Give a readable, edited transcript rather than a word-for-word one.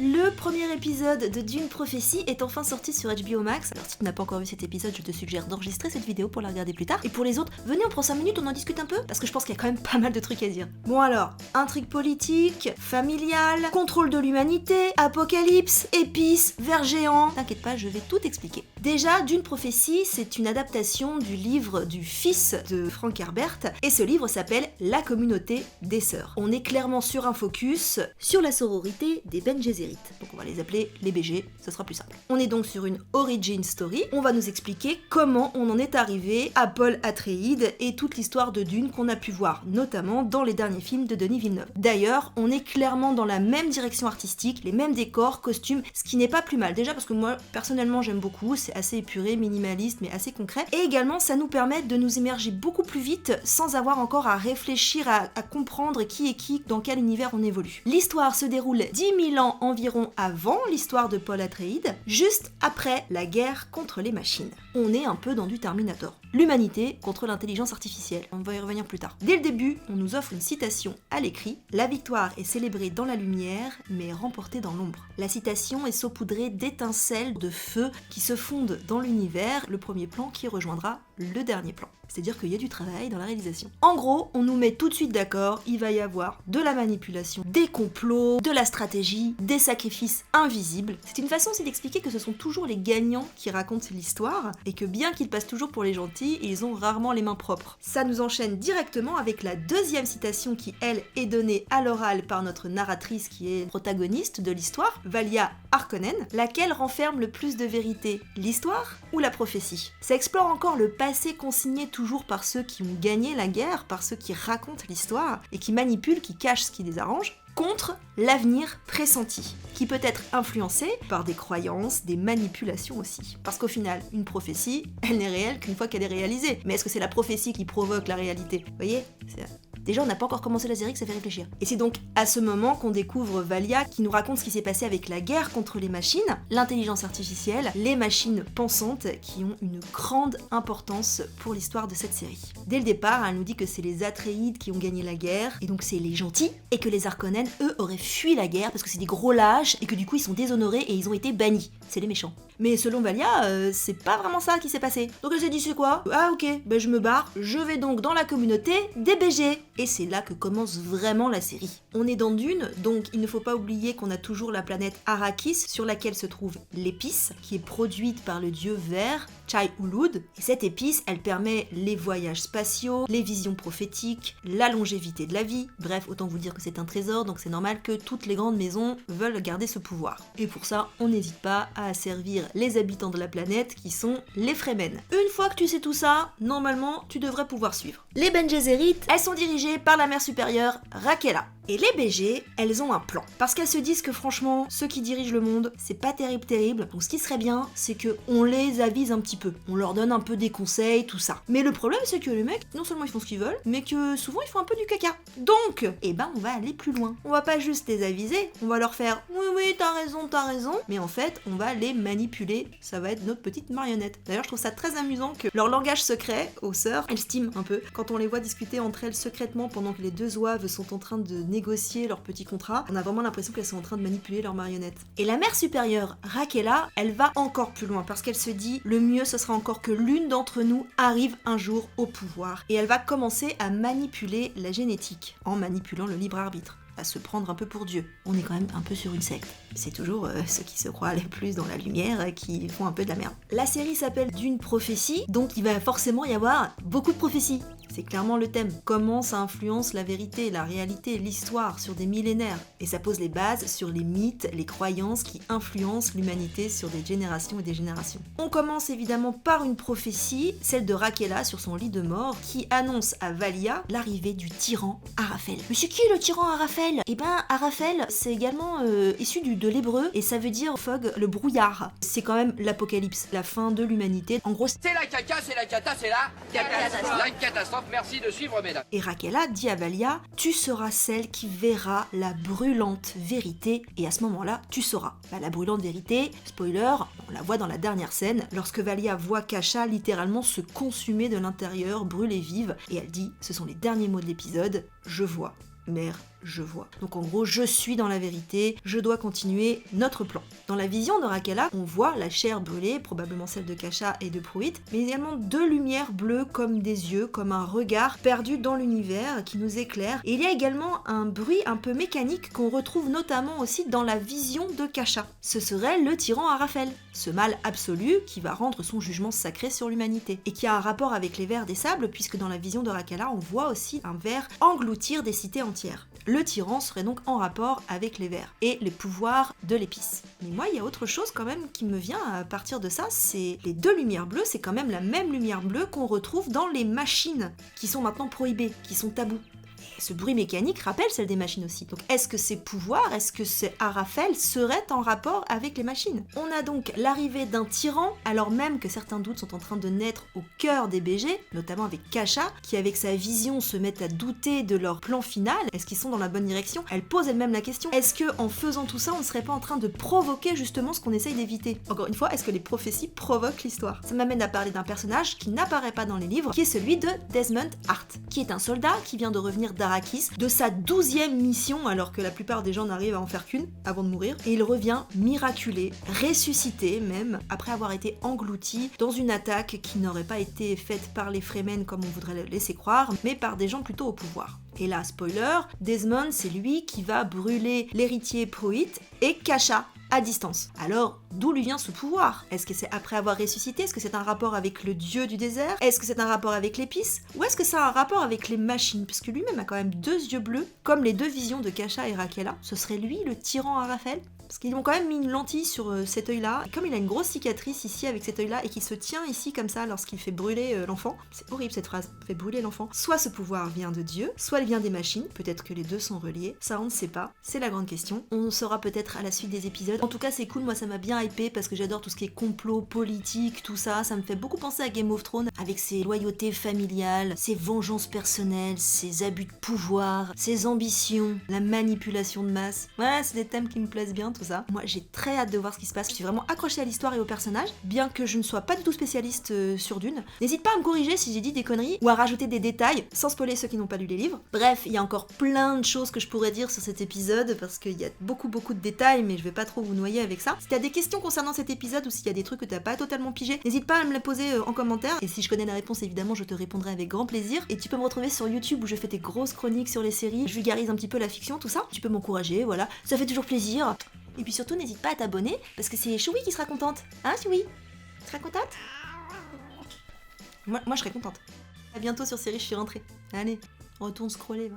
Le premier épisode de Dune Prophétie est enfin sorti sur HBO Max. Alors si tu n'as pas encore vu cet épisode, je te suggère d'enregistrer cette vidéo pour la regarder plus tard. Et pour les autres, venez, on prend 5 minutes, on en discute un peu, parce que je pense qu'il y a quand même pas mal de trucs à dire. Bon alors, intrigue politique, familiale, contrôle de l'humanité, apocalypse, épices, vers géant. T'inquiète pas, je vais tout expliquer. Déjà, Dune Prophétie, c'est une adaptation du livre du fils de Frank Herbert, et ce livre s'appelle La communauté des sœurs. On est clairement sur un focus sur la sororité des Ben Gesserit. Donc on va les appeler les BG, ce sera plus simple. On est donc sur une origin story, on va nous expliquer comment on en est arrivé à Paul Atreides et toute l'histoire de Dune qu'on a pu voir, notamment dans les derniers films de Denis Villeneuve. D'ailleurs, on est clairement dans la même direction artistique, les mêmes décors, costumes, ce qui n'est pas plus mal. Déjà parce que moi, personnellement, j'aime beaucoup, c'est assez épuré, minimaliste, mais assez concret. Et également, ça nous permet de nous immerger beaucoup plus vite, sans avoir encore à réfléchir, à comprendre qui est qui, dans quel univers on évolue. L'histoire se déroule 10 000 ans environ avant l'histoire de Paul Atreides, juste après la guerre contre les machines. On est un peu dans du Terminator. L'humanité contre l'intelligence artificielle. On va y revenir plus tard. Dès le début, on nous offre une citation à l'écrit. La victoire est célébrée dans la lumière, mais remportée dans l'ombre. La citation est saupoudrée d'étincelles de feu qui se fondent dans l'univers, le premier plan qui rejoindra le dernier plan. C'est-à-dire qu'il y a du travail dans la réalisation. En gros, on nous met tout de suite d'accord, il va y avoir de la manipulation, des complots, de la stratégie, des sacrifices invisibles. C'est une façon aussi d'expliquer que ce sont toujours les gagnants qui racontent l'histoire, et que bien qu'ils passent toujours pour les gentils, ils ont rarement les mains propres. Ça nous enchaîne directement avec la deuxième citation qui, elle, est donnée à l'oral par notre narratrice qui est protagoniste de l'histoire, Valia Harkonnen, laquelle renferme le plus de vérité, l'histoire ou la prophétie. Ça explore encore le passé consigné toujours par ceux qui ont gagné la guerre, par ceux qui racontent l'histoire et qui manipulent, qui cachent ce qui les arrange, contre l'avenir pressenti, qui peut être influencé par des croyances, des manipulations aussi. Parce qu'au final, une prophétie, elle n'est réelle qu'une fois qu'elle est réalisée. Mais est-ce que c'est la prophétie qui provoque la réalité ? Vous voyez ? Déjà, on n'a pas encore commencé la série, que ça fait réfléchir. Et c'est donc à ce moment qu'on découvre Valia qui nous raconte ce qui s'est passé avec la guerre contre les machines, l'intelligence artificielle, les machines pensantes qui ont une grande importance pour l'histoire de cette série. Dès le départ, elle nous dit que c'est les Atreides qui ont gagné la guerre, et donc c'est les gentils, et que les Harkonnen, eux, auraient fui la guerre parce que c'est des gros lâches, et que du coup ils sont déshonorés et ils ont été bannis. C'est les méchants. Mais selon Valia, c'est pas vraiment ça qui s'est passé. Donc elle s'est dit c'est quoi ? Ah ok, ben je me barre, je vais donc dans la communauté des BG. Et c'est là que commence vraiment la série. On est dans Dune, donc il ne faut pas oublier qu'on a toujours la planète Arrakis sur laquelle se trouve l'épice, qui est produite par le dieu vert, Chai-Hulud. Et cette épice, elle permet les voyages spatiaux, les visions prophétiques, la longévité de la vie. Bref, autant vous dire que c'est un trésor, donc c'est normal que toutes les grandes maisons veulent garder ce pouvoir. Et pour ça, on n'hésite pas à asservir les habitants de la planète qui sont les Fremen. Une fois que tu sais tout ça, normalement, tu devrais pouvoir suivre. Les Ben Gesserit, elles sont dirigées par la mère supérieure, Rakela. Et les BG, elles ont un plan. Parce qu'elles se disent que franchement, ceux qui dirigent le monde, c'est pas terrible. Donc ce qui serait bien, c'est que on les avise un petit peu. On leur donne un peu des conseils, tout ça. Mais le problème, c'est que les mecs, non seulement ils font ce qu'ils veulent, mais que souvent ils font un peu du caca. Donc, on va aller plus loin. On va pas juste les aviser, on va leur faire oui, t'as raison. Mais en fait, on va les manipuler. Ça va être notre petite marionnette. D'ailleurs, je trouve ça très amusant que leur langage secret, aux sœurs, elles stiment un peu. Quand on les voit discuter entre elles secrètement pendant que les deux zouaves sont en train de négocier leur petit contrat, on a vraiment l'impression qu'elles sont en train de manipuler leur marionnette. Et la mère supérieure, Rakela, elle va encore plus loin parce qu'elle se dit le mieux ce sera encore que l'une d'entre nous arrive un jour au pouvoir. Et elle va commencer à manipuler la génétique en manipulant le libre arbitre. À se prendre un peu pour Dieu. On est quand même un peu sur une secte. C'est toujours ceux qui se croient les plus dans la lumière qui font un peu de la merde. La série s'appelle Dune Prophétie, donc il va forcément y avoir beaucoup de prophéties. C'est clairement le thème. Comment ça influence la vérité, la réalité, l'histoire sur des millénaires. Et ça pose les bases sur les mythes, les croyances qui influencent l'humanité sur des générations et des générations. On commence évidemment par une prophétie, celle de Rakela sur son lit de mort, qui annonce à Valia l'arrivée du tyran Arafel. Mais c'est qui le tyran Arafel ? Eh ben, Arafel, c'est également issu de l'hébreu, et ça veut dire fog, le brouillard. C'est quand même l'apocalypse, la fin de l'humanité. En gros, c'est la caca, c'est la cata, c'est la catastrophe. La catastrophe, merci de suivre, mesdames. Et Rakela dit à Valia, tu seras celle qui verra la brûlante vérité, et à ce moment-là, tu sauras. La brûlante vérité, spoiler, on la voit dans la dernière scène, lorsque Valia voit Kasha littéralement se consumer de l'intérieur, brûler vive, et elle dit, ce sont les derniers mots de l'épisode, je vois. Mère je vois. Donc en gros, je suis dans la vérité, je dois continuer notre plan. Dans la vision de Rakela, on voit la chair brûlée, probablement celle de Kasha et de Pruitt, mais également deux lumières bleues comme des yeux, comme un regard perdu dans l'univers qui nous éclaire. Et il y a également un bruit un peu mécanique qu'on retrouve notamment aussi dans la vision de Kasha. Ce serait le tyran Arafel, ce mal absolu qui va rendre son jugement sacré sur l'humanité, et qui a un rapport avec les vers des sables, puisque dans la vision de Rakela, on voit aussi un ver engloutir des cités entières. Le tyran serait donc en rapport avec les vers et les pouvoirs de l'épice. Mais moi, il y a autre chose quand même qui me vient à partir de ça, c'est les deux lumières bleues, c'est quand même la même lumière bleue qu'on retrouve dans les machines, qui sont maintenant prohibées, qui sont tabous. Ce bruit mécanique rappelle celle des machines aussi. Donc est-ce que ces pouvoirs, est-ce que ces Arafel seraient en rapport avec les machines? On a donc l'arrivée d'un tyran, alors même que certains doutes sont en train de naître au cœur des BG, notamment avec Kasha, qui avec sa vision se met à douter de leur plan final. Est-ce qu'ils sont dans la bonne direction? Elle pose elle-même la question. Est-ce que en faisant tout ça, on ne serait pas en train de provoquer justement ce qu'on essaye d'éviter? Encore une fois, est-ce que les prophéties provoquent l'histoire? Ça m'amène à parler d'un personnage qui n'apparaît pas dans les livres, qui est celui de Desmond Hart, qui est un soldat qui vient de revenir d'Arrakis, de sa 12e mission, alors que la plupart des gens n'arrivent à en faire qu'une avant de mourir, et il revient miraculé, ressuscité même, après avoir été englouti dans une attaque qui n'aurait pas été faite par les Fremen comme on voudrait le laisser croire, mais par des gens plutôt au pouvoir. Et là, spoiler, Desmond, c'est lui qui va brûler l'héritier Pruitt et Kasha à distance. Alors, d'où lui vient ce pouvoir? Est-ce que c'est après avoir ressuscité? Est-ce que c'est un rapport avec le dieu du désert? Est-ce que c'est un rapport avec l'épice? Ou est-ce que c'est un rapport avec les machines? Puisque lui-même a quand même deux yeux bleus, comme les deux visions de Kasha et Rakela. Ce serait lui le tyran Arafel? Parce qu'ils ont quand même mis une lentille sur cet œil-là. Et comme il a une grosse cicatrice ici avec cet œil-là et qui se tient ici comme ça lorsqu'il fait brûler l'enfant, c'est horrible cette phrase, fait brûler l'enfant. Soit ce pouvoir vient de Dieu, soit il vient des machines, peut-être que les deux sont reliés, ça on ne sait pas, c'est la grande question. On le saura peut-être à la suite des épisodes. En tout cas c'est cool, moi ça m'a bien hypé parce que j'adore tout ce qui est complot, politique, tout ça. Ça me fait beaucoup penser à Game of Thrones, avec ses loyautés familiales, ses vengeances personnelles, ses abus de pouvoir, ses ambitions, la manipulation de masse. Ouais, c'est des thèmes qui me plaisent bien, tout ça. Moi j'ai très hâte de voir ce qui se passe, je suis vraiment accrochée à l'histoire et aux personnages, bien que je ne sois pas du tout spécialiste sur Dune. N'hésite pas à me corriger si j'ai dit des conneries ou à rajouter des détails, sans spoiler ceux qui n'ont pas lu les livres. Bref, il y a encore plein de choses que je pourrais dire sur cet épisode, parce qu'il y a beaucoup de détails, mais je vais pas trop vous noyer avec ça. Si t'as des questions concernant cet épisode ou s'il y a des trucs que t'as pas totalement pigé, n'hésite pas à me les poser en commentaire, et si je connais la réponse évidemment je te répondrai avec grand plaisir. Et tu peux me retrouver sur YouTube où je fais des grosses chroniques sur les séries, je vulgarise un petit peu la fiction, tout ça. Tu peux m'encourager, voilà, ça fait toujours plaisir. Et puis surtout, n'hésite pas à t'abonner, parce que c'est Choui qui sera contente. Hein, Choui? Tu seras contente? Moi, je serai contente. À bientôt sur Série, je suis rentrée. Allez, retourne scroller, va.